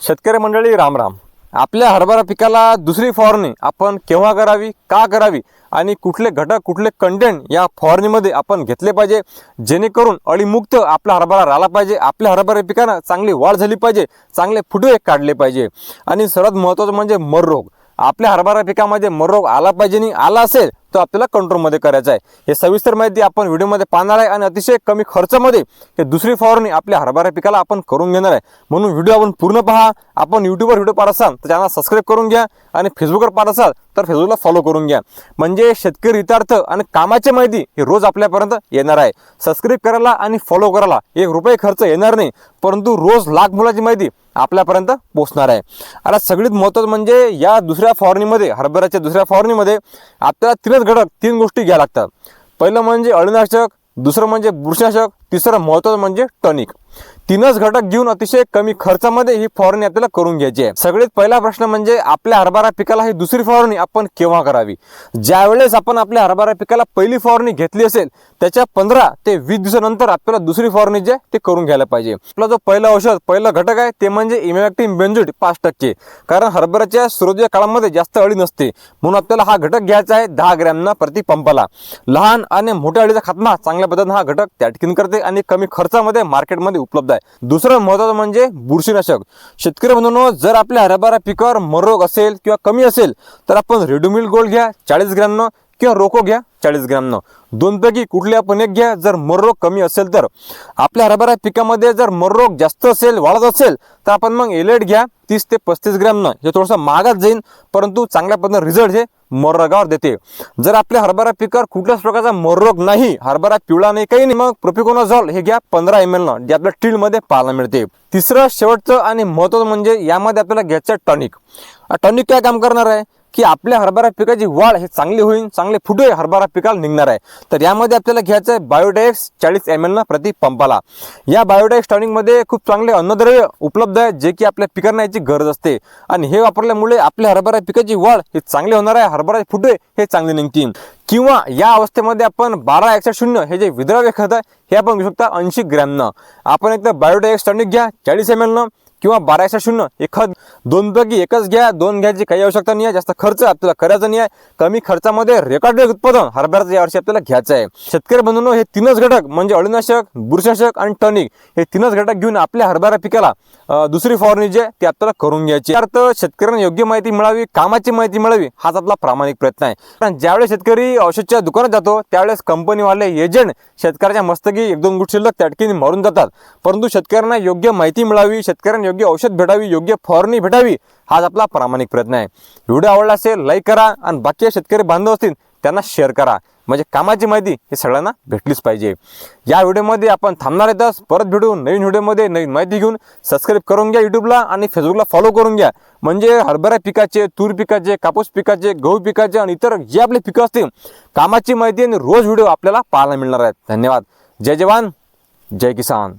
शेतकरी मंडळी राम राम. आपल्या हरभरा पिकाला दुसरी फवारणी आपण केव्हा करावी, का करावी आणि कुठले घटक कुठले कंटेंट या फवारणीमध्ये आपण घेतले पाहिजे जेणेकरून अळीमुक्त आपला हरभरा राहिला पाहिजे, आपल्या हरभरा पिकांना चांगली वाढ झाली पाहिजे, चांगले फुटवे काढले पाहिजे. आणि सर्वात महत्त्वाचं म्हणजे मर रोग. आपल्या हरभरा पिकामध्ये मर रोग आला पाहिजे, नाही आला असेल तर आपल्याला कंट्रोलमध्ये करायचं आहे. हे सविस्तर माहिती आपण व्हिडिओमध्ये पाहणार आहे आणि अतिशय कमी खर्चामध्ये हे दुसरी फवारणी आपल्या हरभरा पिकाला आपण करून घेणार आहे. म्हणून व्हिडिओ आपण पूर्ण पहा. आपण यूट्यूबवर व्हिडिओ पाहत असाल तर चॅनल सबस्क्राईब करून घ्या आणि फेसबुकवर पाहत असाल तर फेसबुकला फॉलो करून घ्या. म्हणजे शेतकरी हितार्थ आणि कामाची माहिती हे रोज आपल्यापर्यंत येणार आहे. सबस्क्राईब करायला आणि फॉलो करायला ₹1 खर्च येणार नाही, परंतु रोज लाख मुलाची माहिती आपल्यापर्यंत पोहोचणार आहे. आता सगळ्यात महत्त्वाचं म्हणजे या दुसऱ्या फवारणीमध्ये, हरभऱ्याच्या दुसऱ्या फवारणीमध्ये आपल्याला तीन गोष्टी घ्याव्या लागतात. पहिलं म्हणजे अळीनाशक, दुसरं म्हणजे बुरशीनाशक, तिसरं महत्त्वाचं म्हणजे टॉनिक. तीनच घटक घेऊन अतिशय कमी खर्चामध्ये ही फवारणी आपल्याला करून घ्यायची आहे. सगळ्यात पहिला प्रश्न म्हणजे आपल्या हरभरा पिकाला ही दुसरी फवारणी आपण केव्हा करावी. ज्यावेळेस आपण आपल्या हरभरा पिकाला पहिली फवारणी घेतली असेल त्याच्या 15 ते 20 दिवसानंतर आपल्याला दुसरी फवारणी जे ते करून घ्यायला पाहिजे. आपला जो पहिला औषध, पहिला घटक आहे ते म्हणजे इमॅक्टिन बेंझोएट 5%. कारण हरभऱ्याच्या सुरुवातीच्या काळामध्ये जास्त अळी नसते, म्हणून आपल्याला हा घटक घ्यायचा आहे 10 ग्रॅमना प्रति पंपाला. लहान आणि मोठ्या अळीचा खात्मा चांगल्या पद्धतीने हा घटक त्या ठिकाणी करते आणि कमी खर्चामध्ये मार्केटमध्ये उपलब्ध आहे. दुसरं महत्त्वाचं म्हणजे बुरशीनाशक. शेतकरी बंधूंनो, जर आपल्या हरभरा पिकावर मर रोग असेल किंवा कमी असेल तर आपण रेडोमिल गोल्ड घ्या 40 ग्रॅमनं किंवा रोको घ्या 40 ग्रॅमनं. दोनपैकी कुठले आपण एक घ्या जर मर रोग कमी असेल तर. आपल्या हरभरा पिकामध्ये जर मर रोग जास्त असेल, वाढत असेल तर आपण मग एलेट घ्या 30 ते 35 ग्रॅमनं. हे थोडंसं महागात जाईल, परंतु चांगल्या पद्धतीने रिझल्ट हे मर रोगावर देते. जर आपल्या हरभरा पिकावर कुठल्याच प्रकारचा मर रोग नाही, हरभरा पिवळा नाही, काही नाही, मग प्रोपिकोनाझोल हे घ्या 15 ml जे आपल्या टीलमध्ये पाहायला मिळते. तिसरं शेवटचं आणि महत्त्वाचं म्हणजे यामध्ये आपल्याला घ्यायचं टॉनिक. टॉनिक काय काम करणार आहे की आपल्या हरभरा पिकाची वाढ हे चांगली होईल, चांगले फुटवे हरभरा पिकाला निघणार आहे. तर यामध्ये आपल्याला घ्यायचं आहे बायोडेक्स 40 ml प्रति पंपाला. या बायोडेक्स टॉनिकमध्ये खूप चांगले अन्नद्रव्य उपलब्ध आहे जे की आपल्या पिकांना याची गरज असते आणि हे वापरल्यामुळे आपल्या हरभरा पिकाची वाढ हे चांगली होणार आहे, हरभरा फुटवे हे चांगले निघतील. किंवा या अवस्थेमध्ये आपण 12-61 हे जे विद्राव्य खत आहे हे आपण घेऊ शकता 80 ग्रॅमनं. आपण एकदा बायोडेक्स टॉनिक घ्या 40 ml किंवा 12-61 हे खत. दोनपैकी एकच घ्या, दोन घ्यायची काही आवश्यकता नाही आहे. जास्त खर्च आपल्याला करायचा नाही आहे. कमी खर्चामध्ये रेकॉर्ड उत्पादन हरभऱ्याचं यावर्षी आपल्याला घ्यायचं आहे. शेतकरी बंधूंनो, हे तीनच घटक म्हणजे अळीनाशक, बुरशीनाशक आणि टॉनिक हे तीनच घटक घेऊन आपल्या हरभरा पिकाला दुसरी फवारणी जे ते आपल्याला करून घ्यायची. अर्थ शेतकऱ्यांना योग्य माहिती मिळावी, कामाची माहिती मिळावी हाच आपला प्रामाणिक प्रयत्न आहे. कारण ज्यावेळेस शेतकरी औषधच्या दुकानात जातो त्यावेळेस कंपनीवाले एजंट शेतकऱ्याच्या मस्तकी 1-2 गुट शिल्लक त्या ठिकाणी मारून जातात. परंतु शेतकऱ्यांना योग्य माहिती मिळावी, शेतकऱ्यांना योग्य औषध भेटावी, योग्य फवारणी भेटावी हाच आपला प्रामाणिक प्रयत्न आहे. व्हिडिओ आवडला असेल लाईक करा आणि बाकी शेतकरी बांधव असतील त्यांना शेअर करा. म्हणजे कामाची माहिती हे सगळ्यांना भेटलीच पाहिजे. या व्हिडिओमध्ये आपण थांबणार येतच, परत भेटू नवीन व्हिडिओमध्ये नवीन माहिती घेऊन. सबस्क्राईब करून घ्या यूट्यूबला आणि फेसबुकला फॉलो करून घ्या. म्हणजे हरभरा पिकाचे, तूर पिकाचे, कापूस पिकाचे, गहू पिकाचे आणि इतर जे आपले पिकं असतील कामाची माहिती आणि रोज व्हिडिओ आपल्याला पाहायला मिळणार आहेत. धन्यवाद. जय जवान, जय किसान.